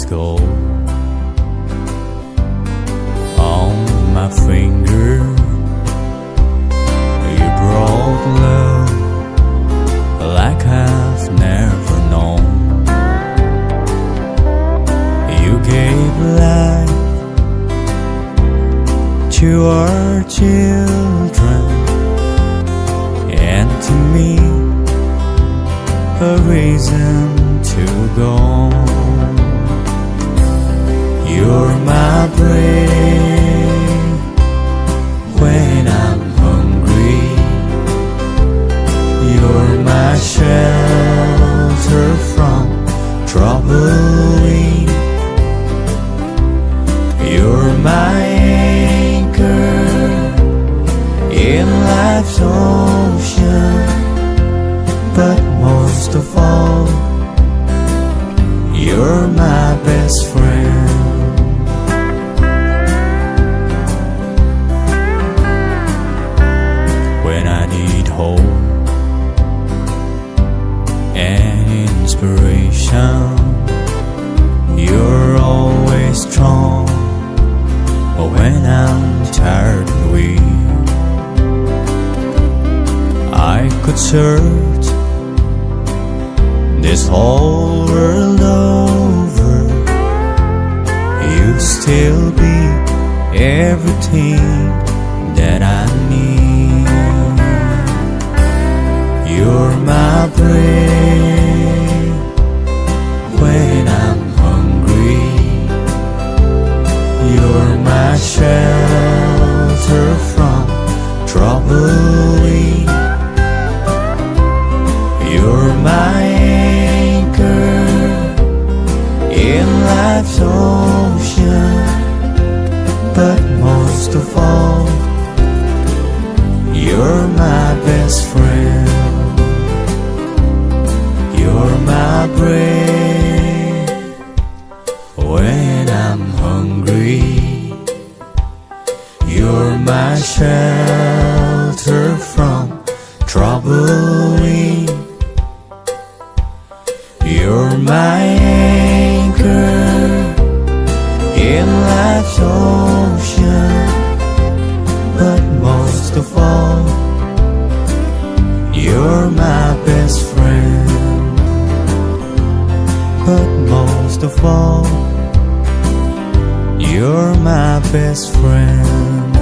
gold on my finger. You brought love like I've never known. You gave life to our children, and to me a reason to go on. You're my bread when I'm hungry. You're my shelter from troubling. You're my anchor in life's ocean. But most of all, you're my best friend. When I need hope and inspiration, you're always strong. When I'm tired and weak, I could search this whole world over, you'll still be everything that I need. You're my bread when I'm hungry. You're my shelter from troubling. You're my anchor in life's ocean. But most of all, you're my best friend. You're my bread when I'm hungry. You're my shelter from troubling. You're my anchor in life's ocean. But most of all, you're my best friend. But most of all, you're my best friend.